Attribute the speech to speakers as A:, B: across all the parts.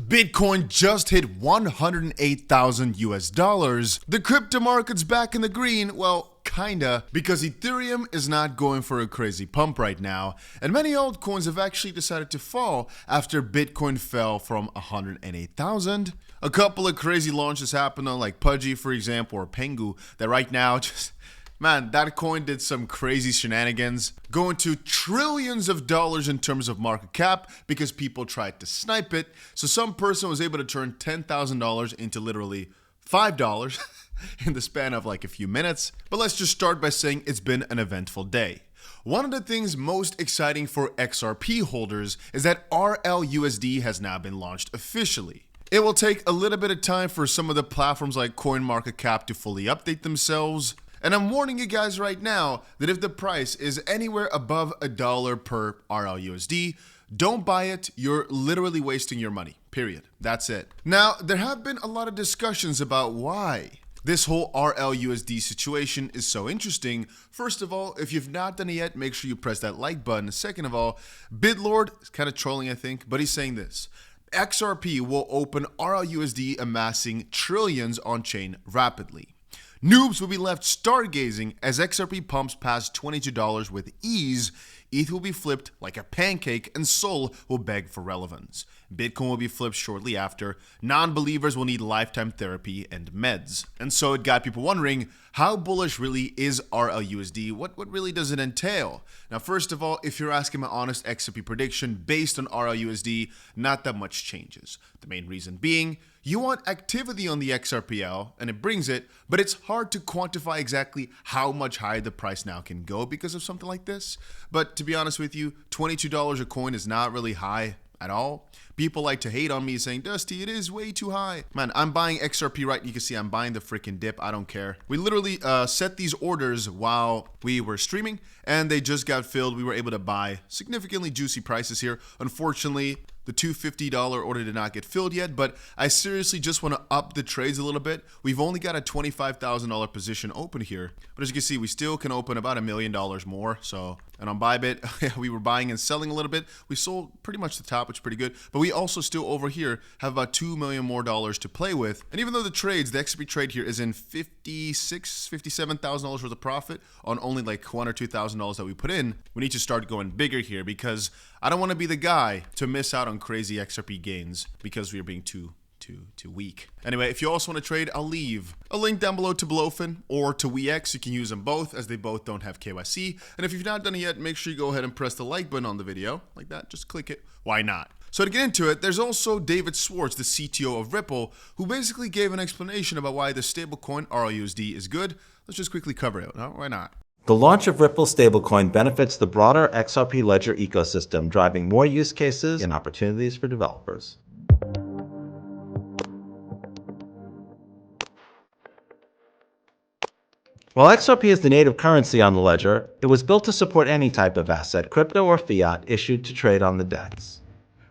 A: Bitcoin just hit 108,000 US dollars. The crypto market's back in the green, well, kinda, because Ethereum is not going for a crazy pump right now, and many altcoins have actually decided to fall after Bitcoin fell from 108,000. A couple of crazy launches happened on like Pudgy, for example, or Pengu, that right now just... Man, that coin did some crazy shenanigans, going to trillions of dollars in terms of market cap because people tried to snipe it. So some person was able to turn $10,000 into literally $5 in the span of like a few minutes. But let's just start by saying it's been an eventful day. One of the things most exciting for XRP holders is that RLUSD has now been launched officially. It will take a little bit of time for some of the platforms like CoinMarketCap to fully update themselves. And I'm warning you guys right now that if the price is anywhere above $1 per RLUSD, don't buy it. You're literally wasting your money, period. That's it. Now, there have been a lot of discussions about why this whole RLUSD situation is so interesting. First of all, if you've not done it yet, make sure you press that like button. Second of all, BitLord is kind of trolling, I think, but he's saying this. XRP will open RLUSD amassing trillions on-chain rapidly. Noobs will be left stargazing as XRP pumps past $22 with ease. ETH will be flipped like a pancake and SOL will beg for relevance. Bitcoin will be flipped shortly after. Non-believers will need lifetime therapy and meds. And so it got people wondering, how bullish really is RLUSD? What really does it entail? Now, first of all, if you're asking my honest XRP prediction based on RLUSD, not that much changes. The main reason being, you want activity on the XRPL, and it brings it, but it's hard to quantify exactly how much higher the price now can go because of something like this. But to be honest with you, $22 a coin is not really high at all. People like to hate on me saying, Dusty, it is way too high. Man, I'm buying XRP right. You can see I'm buying the freaking dip. I don't care. We literally set these orders while we were streaming and they just got filled. We were able to buy significantly juicy prices here. Unfortunately, the $250 order did not get filled yet, but I seriously just want to up the trades a little bit. We've only got a $25,000 position open here, but as you can see, we still can open about $1 million more. So, and on Bybit, we were buying and selling a little bit. We sold pretty much the top, which is pretty good, but we also still over here have about $2 million more to play with. And even though the trades, the XRP trade here is in $57,000 worth of profit on only like $1,000 or $2,000 that we put in, we need to start going bigger here because I don't want to be the guy to miss out on crazy XRP gains because we are being too weak. Anyway, if you also want to trade, I'll leave a link down below to 𝗏𝗏 or to 𝗬𝑥. You can use them both as they both don't have KYC. And if you've not done it yet, make sure you go ahead and press the like button on the video like that. Just click it. Why not? So to get into it, there's also David Schwarz, the CTO of Ripple, who basically gave an explanation about why the stablecoin RLUSD is good. Let's just quickly cover it. No, why not?
B: The launch of Ripple stablecoin benefits the broader XRP ledger ecosystem, driving more use cases and opportunities for developers. While XRP is the native currency on the ledger, it was built to support any type of asset, crypto or fiat, issued to trade on the DEX.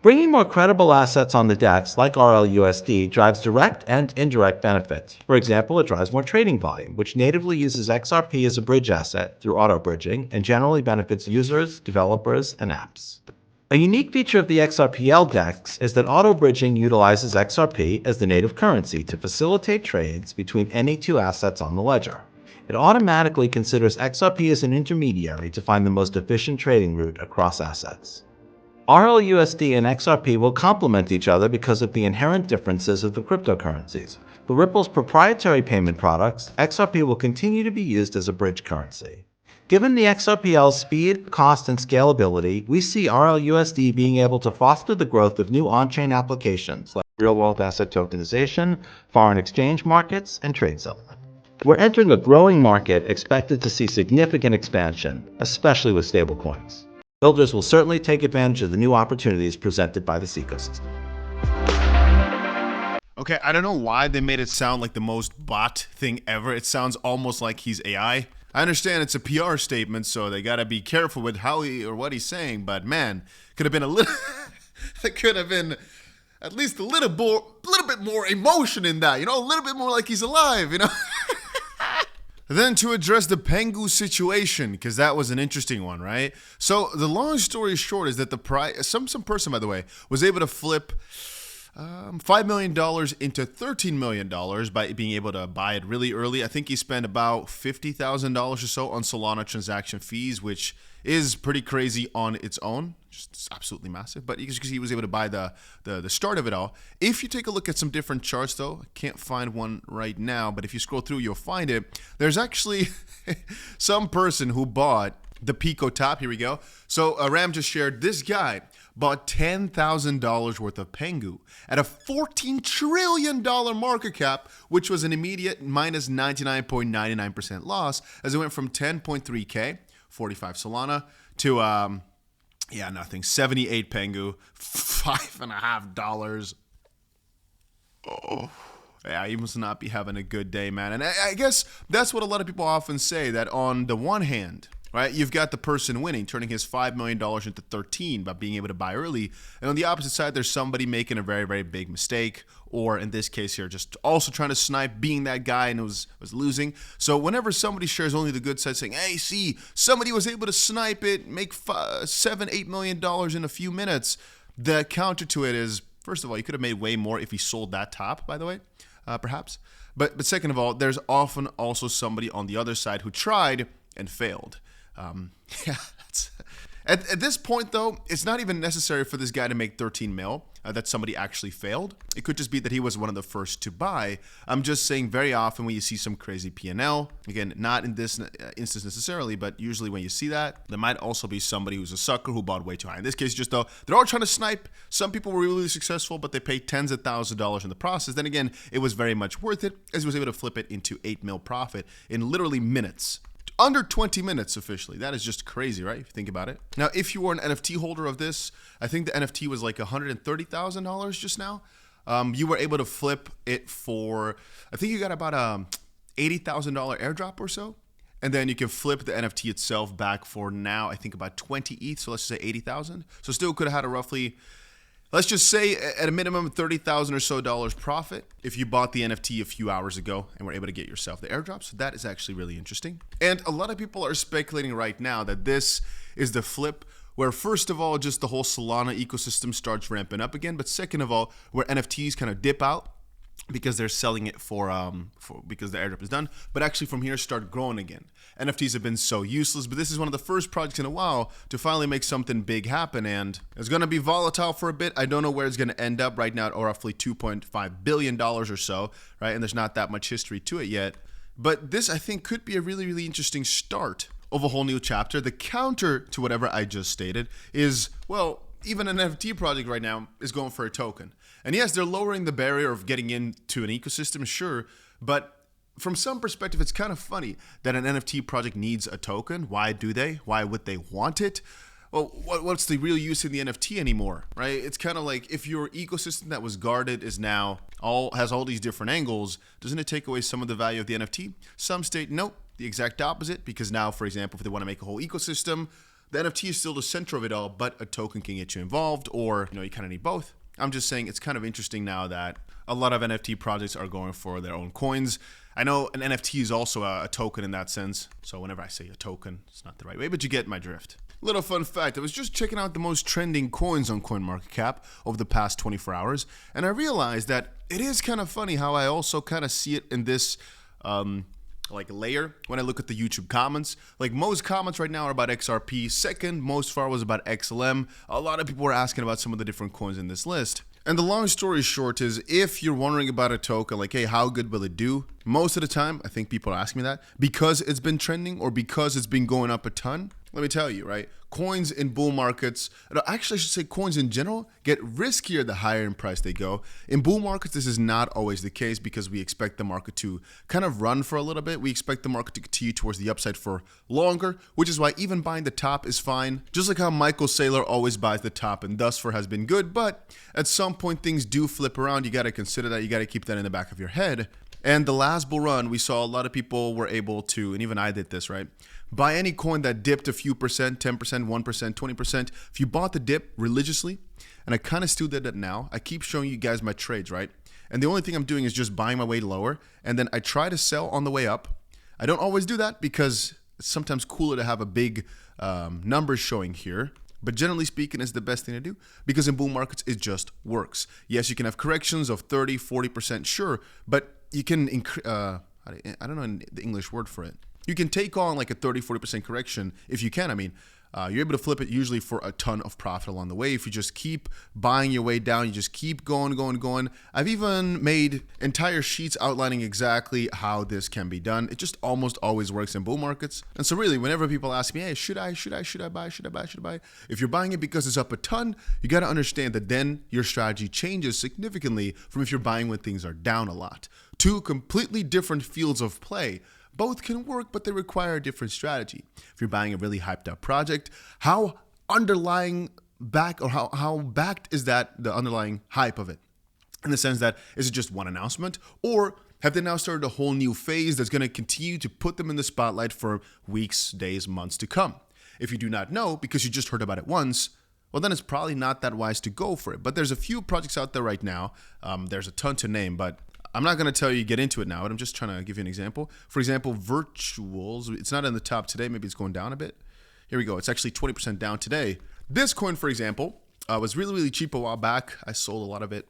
B: Bringing more credible assets on the DEX, like RLUSD, drives direct and indirect benefits. For example, it drives more trading volume, which natively uses XRP as a bridge asset through auto-bridging and generally benefits users, developers, and apps. A unique feature of the XRPL DEX is that auto-bridging utilizes XRP as the native currency to facilitate trades between any two assets on the ledger. It automatically considers XRP as an intermediary to find the most efficient trading route across assets. RLUSD and XRP will complement each other because of the inherent differences of the cryptocurrencies. For Ripple's proprietary payment products, XRP will continue to be used as a bridge currency. Given the XRPL's speed, cost, and scalability, we see RLUSD being able to foster the growth of new on-chain applications like real-world asset tokenization, foreign exchange markets, and trade settlement. We're entering a growing market expected to see significant expansion, especially with stablecoins. Builders will certainly take advantage of the new opportunities presented by this ecosystem.
A: Okay, I don't know why they made it sound like the most bot thing ever. It sounds almost like he's AI. I understand it's a PR statement, so they gotta be careful with how he or what he's saying, but man, could have been a little... There could have been at least a little bit more emotion in that, you know? A little bit more like he's alive, you know? Then to address the Pengu situation, because that was an interesting one, right? So the long story short is that the price, some person, by the way, was able to flip $5 million into $13 million by being able to buy it really early. I think he spent about $50,000 or so on Solana transaction fees, which is pretty crazy on its own. Just absolutely massive. But because he was able to buy the start of it all. If you take a look at some different charts, though, I can't find one right now, but if you scroll through, you'll find it. There's actually some person who bought the Pico top. Here we go. So Ram just shared this guy bought $10,000 worth of Pengu at a $14 trillion market cap, which was an immediate minus 99.99% loss as it went from 10.3K, 45 Solana, to nothing, 78 Pengu, $5.50. Oh. Yeah, you must not be having a good day, man. And I guess that's what a lot of people often say, that on the one hand, right, you've got the person winning, turning his $5 million into 13 by being able to buy early. And on the opposite side, there's somebody making a very, very big mistake, or in this case here, just also trying to snipe, being that guy and was losing. So whenever somebody shares only the good side, saying, hey, see, somebody was able to snipe it, make $7-8 million in a few minutes, the counter to it is, first of all, you could have made way more if he sold that top, by the way. Perhaps. But second of all, there's often also somebody on the other side who tried and failed. At this point, though, it's not even necessary for this guy to make 13 mil, that somebody actually failed. It could just be that he was one of the first to buy. I'm just saying very often when you see some crazy P&L, again, not in this instance necessarily, but usually when you see that, there might also be somebody who's a sucker who bought way too high. In this case, just though, they're all trying to snipe. Some people were really successful, but they paid tens of thousands of dollars in the process. Then again, it was very much worth it, as he was able to flip it into 8 mil profit in literally minutes. Under 20 minutes officially. That is just crazy, right? If you think about it. Now, if you were an NFT holder of this, I think the NFT was like $130,000 just now. You were able to flip it for, I think you got about $80,000 airdrop or so. And then you can flip the NFT itself back for now, I think about 20 ETH. So let's just say 80,000. So still could have had a roughly, let's just say at a minimum $30,000 or so profit if you bought the NFT a few hours ago and were able to get yourself the airdrop. So that is actually really interesting. And a lot of people are speculating right now that this is the flip where, first of all, just the whole Solana ecosystem starts ramping up again. But second of all, where NFTs kind of dip out because they're selling it for because the airdrop is done, but actually from here start growing again. NFTs have been so useless, but this is one of the first projects in a while to finally make something big happen, and it's going to be volatile for a bit. I don't know where it's going to end up right now at roughly $2.5 billion or so, right? And there's not that much history to it yet, but this I think could be a really interesting start of a whole new chapter. The counter to whatever I just stated is, well, even an NFT project right now is going for a token. And yes, they're lowering the barrier of getting into an ecosystem, sure, but from some perspective, it's kind of funny that an NFT project needs a token. Why do they? Why would they want it? Well, what's the real use in the NFT anymore, right? It's kind of like if your ecosystem that was guarded is now has all these different angles, doesn't it take away some of the value of the NFT? Some state, nope, the exact opposite, because now, for example, if they want to make a whole ecosystem, the NFT is still the center of it all, but a token can get you involved, or you kind of need both. I'm just saying it's kind of interesting now that a lot of NFT projects are going for their own coins. I know an NFT is also a token in that sense. So whenever I say a token, it's not the right way, but you get my drift. Little fun fact, I was just checking out the most trending coins on CoinMarketCap over the past 24 hours, and I realized that it is kind of funny how I also kind of see it in this like layer when I look at the YouTube comments. Like most comments right now are about XRP. Second most far was about XLM. A lot of people were asking about some of the different coins in this list. And the long story short is, if you're wondering about a token, like, hey, how good will it do? Most of the time, I think people are asking me that because it's been trending or because it's been going up a ton. Let me tell you, right? Coins in bull markets, actually I should say coins in general, get riskier the higher in price they go. In bull markets, this is not always the case because we expect the market to kind of run for a little bit. We expect the market to continue towards the upside for longer, which is why even buying the top is fine. Just like how Michael Saylor always buys the top and thus far has been good. But at some point, things do flip around. You got to consider that. You got to keep that in the back of your head. And the last bull run, we saw a lot of people were able to, and even I did this, right? Buy any coin that dipped a few percent, 10%, 1%, 20%. If you bought the dip religiously, and I kind of still did that now, I keep showing you guys my trades, right? And the only thing I'm doing is just buying my way lower, and then I try to sell on the way up. I don't always do that because it's sometimes cooler to have a big numbers showing here. But generally speaking, it's the best thing to do because in bull markets, it just works. Yes, you can have corrections of 30, 40%, sure, but you can, I don't know the English word for it. You can take on like a 30, 40% correction if you can. I mean, you're able to flip it usually for a ton of profit along the way. If you just keep buying your way down, you just keep going. I've even made entire sheets outlining exactly how this can be done. It just almost always works in bull markets. And so really, whenever people ask me, hey, should I buy? If you're buying it because it's up a ton, you got to understand that then your strategy changes significantly from if you're buying when things are down a lot. Two completely different fields of play. Both can work, but they require a different strategy. If you're buying a really hyped up project, how underlying back or how backed is that the underlying hype of it? In the sense that, is it just one announcement? Or have they now started a whole new phase that's going to continue to put them in the spotlight for weeks, days, months to come? If you do not know because you just heard about it once, well, then it's probably not that wise to go for it. But there's a few projects out there right now. There's a ton to name, but I'm not going to tell you get into it now, but I'm just trying to give you an example. For example, Virtuals, it's not in the top today. Maybe it's going down a bit. Here we go. It's actually 20% down today. This coin, for example, was really, really cheap a while back. I sold a lot of it.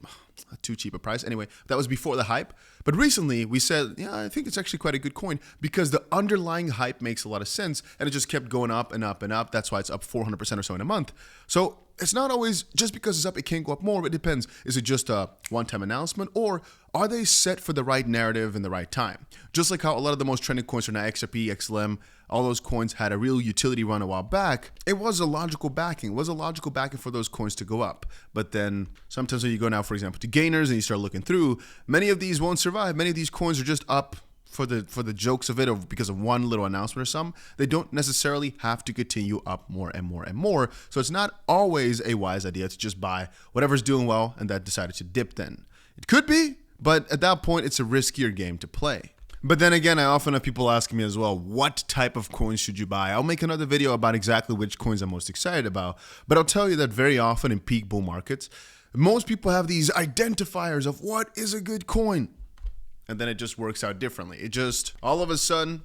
A: Too cheap a price. Anyway, that was before the hype. But recently we said, yeah, I think it's actually quite a good coin because the underlying hype makes a lot of sense and it just kept going up and up and up. That's why it's up 400% or so in a month. So it's not always just because it's up, it can't go up more. It depends. Is it just a one-time announcement or are they set for the right narrative in the right time? Just like how a lot of the most trending coins are now Xrp, XLM, all those coins had a real utility run a while back. It was a logical backing. It was a logical backing for those coins to go up. But then sometimes when you go now, for example, to gainers and you start looking through, many of these won't survive. Many of these coins are just up for the jokes of it or because of one little announcement or something. They don't necessarily have to continue up more and more and more. So it's not always a wise idea to just buy whatever's doing well and that decided to dip then. It could be, but at that point, it's a riskier game to play. But then again, I often have people asking me as well, what type of coins should you buy? I'll make another video about exactly which coins I'm most excited about. But I'll tell you that very often in peak bull markets, most people have these identifiers of what is a good coin. And then it just works out differently. It just, all of a sudden,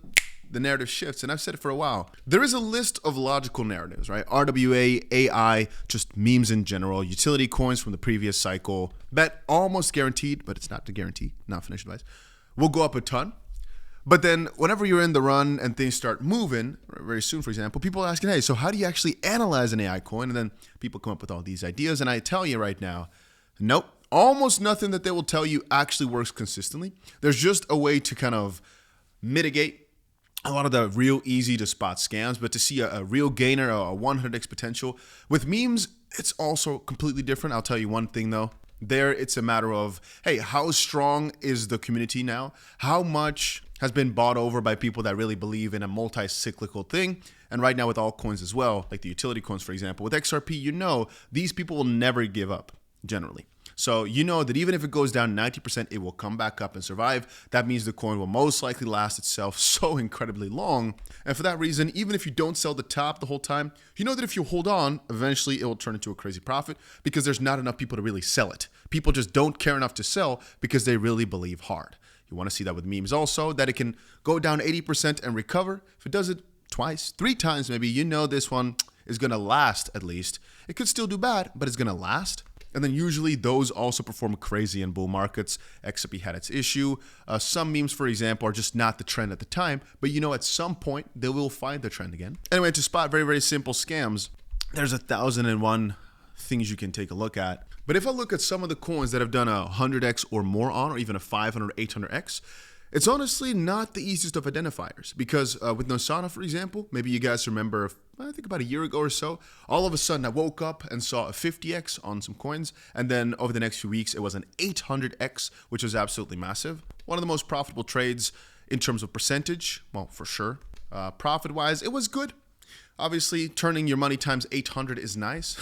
A: the narrative shifts. And I've said it for a while. There is a list of logical narratives, right? RWA, AI, just memes in general, utility coins from the previous cycle that almost guaranteed, but it's not the guarantee, not financial advice, will go up a ton. But then whenever you're in the run and things start moving, very soon, for example, people are asking, hey, so how do you actually analyze an AI coin? And then people come up with all these ideas. And I tell you right now, nope, almost nothing that they will tell you actually works consistently. There's just a way to kind of mitigate a lot of the real easy to spot scams, but to see a real gainer, a 100x potential. With memes, it's also completely different. I'll tell you one thing though. There, it's a matter of, hey, how strong is the community now? How much has been bought over by people that really believe in a multi-cyclical thing? And right now with altcoins as well, like the utility coins, for example, with XRP, you know, these people will never give up, generally. So you know that even if it goes down 90%, it will come back up and survive. That means the coin will most likely last itself so incredibly long. And for that reason, even if you don't sell the top the whole time, you know that if you hold on, eventually it will turn into a crazy profit because there's not enough people to really sell it. People just don't care enough to sell because they really believe hard. You want to see that with memes also, that it can go down 80% and recover. If it does it twice, 3 times maybe, you know this one is going to last at least. It could still do bad, but it's going to last. And then usually those also perform crazy in bull markets. XRP had its issue. Some memes, for example, are just not the trend at the time, but you know at some point they will find the trend again. Anyway, to spot very, very simple scams, there's 1,001 things you can take a look at. But if I look at some of the coins that have done a 100x or more on, or even a 500 or 800x, it's honestly not the easiest of identifiers because with Nosana, for example, maybe you guys remember, I think about a year ago or so, all of a sudden I woke up and saw a 50x on some coins. And then over the next few weeks, it was an 800x, which was absolutely massive. One of the most profitable trades in terms of percentage, well, for sure. Profit-wise, it was good. Obviously, turning your money times 800 is nice.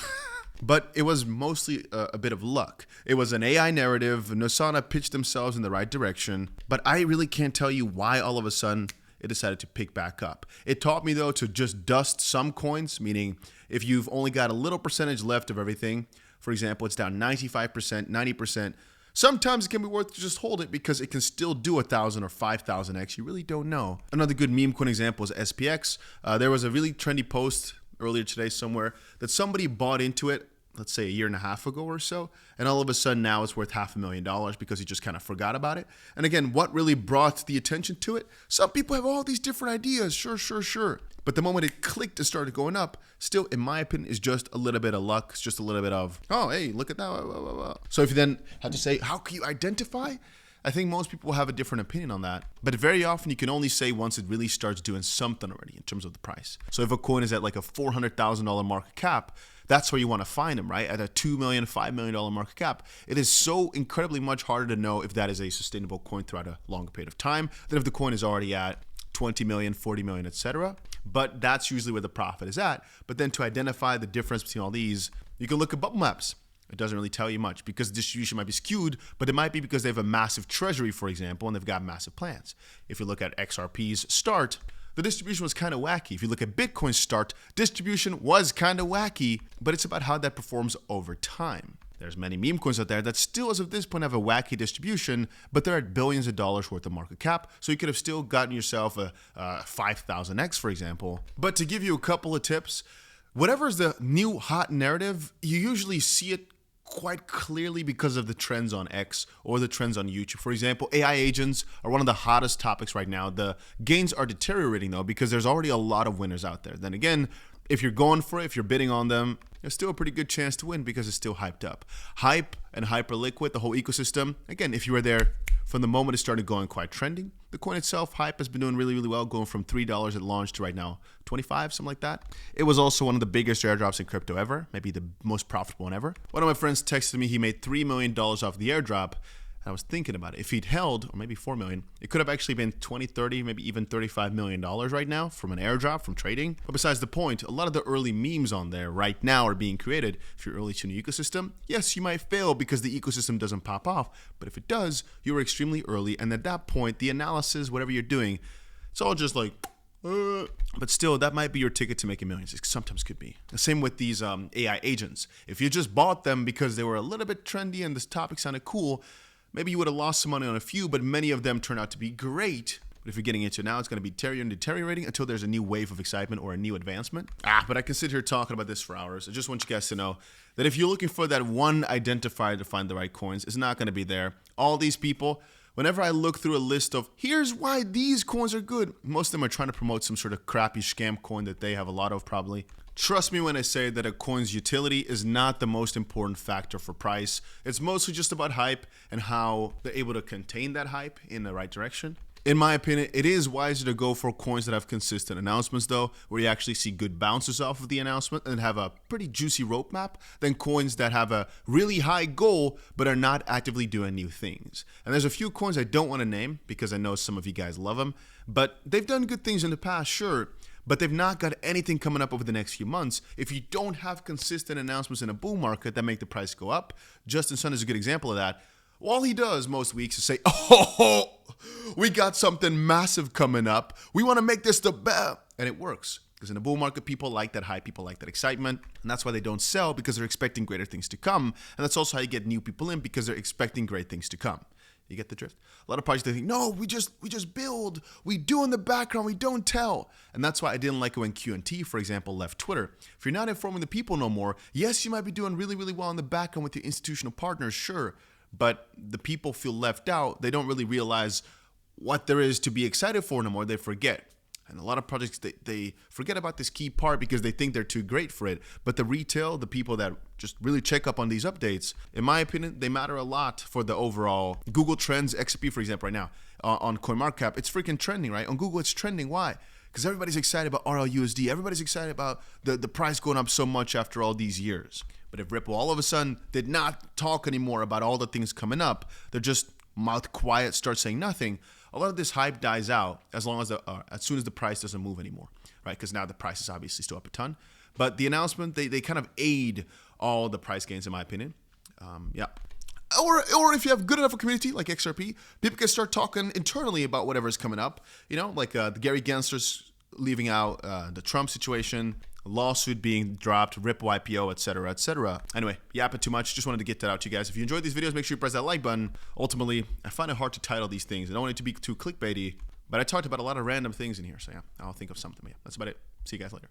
A: But it was mostly a bit of luck. It was an AI narrative. Nosana pitched themselves in the right direction. But I really can't tell you why all of a sudden it decided to pick back up. It taught me, though, to just dust some coins, meaning if you've only got a little percentage left of everything, for example, it's down 95%, 90%, sometimes it can be worth to just hold it because it can still do 1,000 or 5,000x. You really don't know. Another good meme coin example is SPX. There was a really trendy post earlier today somewhere that somebody bought into it, let's say a year and a half ago or so, and all of a sudden now it's worth $500,000 because he just kind of forgot about it. And again, what really brought the attention to it? Some people have all these different ideas, sure. But the moment it clicked and started going up, still, in my opinion, is just a little bit of luck. It's just a little bit of, oh, hey, look at that. So if you then have to say, how can you identify? I think most people have a different opinion on that. But very often you can only say once it really starts doing something already in terms of the price. So if a coin is at like a $400,000 market cap, that's where you want to find them, right? At a $2 million, $5 million market cap. It is so incredibly much harder to know if that is a sustainable coin throughout a longer period of time than if the coin is already at 20 million, 40 million, etc. But that's usually where the profit is at. But then to identify the difference between all these, you can look at bubble maps. It doesn't really tell you much because the distribution might be skewed, but it might be because they have a massive treasury, for example, and they've got massive plans. If you look at XRP's start, the distribution was kind of wacky. If you look at Bitcoin's start, distribution was kind of wacky, but it's about how that performs over time. There's many meme coins out there that still, as of this point, have a wacky distribution, but they're at billions of dollars worth of market cap, so you could have still gotten yourself a 5,000x, for example. But to give you a couple of tips, whatever is the new hot narrative, you usually see it quite clearly because of the trends on X or the trends on YouTube. For example, AI agents are one of the hottest topics right now. The gains are deteriorating though because there's already a lot of winners out there. Then again, if you're going for it, if you're bidding on them, there's still a pretty good chance to win because it's still hyped up. Hype and Hyperliquid, the whole ecosystem, again, if you were there from the moment it started going quite trending, the coin itself, Hype, has been doing really, really well, going from $3 at launch to right now 25, something like that. It was also one of the biggest airdrops in crypto ever, maybe the most profitable one ever. One of my friends texted me he made $3 million off the airdrop. I was thinking about it. If he'd held, or maybe 4 million, it could have actually been 20, 30, maybe even $35 million right now from an airdrop, from trading. But besides the point, a lot of the early memes on there right now are being created. If you're early to an ecosystem, yes, you might fail because the ecosystem doesn't pop off. But if it does, you were extremely early. And at that point, the analysis, whatever you're doing, it's all just like, but still, that might be your ticket to making millions. It sometimes could be. The same with these AI agents. If you just bought them because they were a little bit trendy and this topic sounded cool, maybe you would have lost some money on a few, but many of them turn out to be great. But if you're getting into it now, it's going to be deteriorating until there's a new wave of excitement or a new advancement. But I can sit here talking about this for hours. I just want you guys to know that if you're looking for that one identifier to find the right coins, it's not going to be there. All these people, whenever I look through a list of here's why these coins are good, most of them are trying to promote some sort of crappy scam coin that they have a lot of probably. Trust me when I say that a coin's utility is not the most important factor for price. It's mostly just about hype and how they're able to contain that hype in the right direction. In my opinion, it is wiser to go for coins that have consistent announcements though, where you actually see good bounces off of the announcement and have a pretty juicy roadmap, than coins that have a really high goal but are not actively doing new things. And there's a few coins I don't want to name because I know some of you guys love them, but they've done good things in the past, sure. But they've not got anything coming up over the next few months. If you don't have consistent announcements in a bull market that make the price go up, Justin Sun is a good example of that. All he does most weeks is say, oh, we got something massive coming up. We want to make this the best. And it works. Because in a bull market, people like that hype, people like that excitement. And that's why they don't sell, because they're expecting greater things to come. And that's also how you get new people in, because they're expecting great things to come. You get the drift? A lot of projects, they think, no, we just build. We do in the background. We don't tell. And that's why I didn't like it when Q&T, for example, left Twitter. If you're not informing the people no more, yes, you might be doing really, really well in the background with your institutional partners, sure. But the people feel left out. They don't really realize what there is to be excited for no more. They forget. And a lot of projects, they forget about this key part because they think they're too great for it. But the retail, the people that just really check up on these updates, in my opinion, they matter a lot for the overall Google Trends. XRP, for example, right now on CoinMarketCap, it's freaking trending, right? On Google, it's trending. Why? Because everybody's excited about RLUSD. Everybody's excited about the price going up so much after all these years. But if Ripple all of a sudden did not talk anymore about all the things coming up, they're just mouth quiet, start saying nothing, a lot of this hype dies out as soon as the price doesn't move anymore, right? Because now the price is obviously still up a ton. But the announcement, they kind of aid all the price gains, in my opinion. Yeah. Or if you have good enough a community like XRP, people can start talking internally about whatever's coming up. You know, like the Gary Gensler's leaving out the Trump situation, a lawsuit being dropped, Ripple IPO, etc., etc. Anyway, yapping too much. Just wanted to get that out to you guys. If you enjoyed these videos, make sure you press that like button. Ultimately, I find it hard to title these things. I don't want it to be too clickbaity, but I talked about a lot of random things in here. So yeah, I'll think of something. Yeah, that's about it. See you guys later.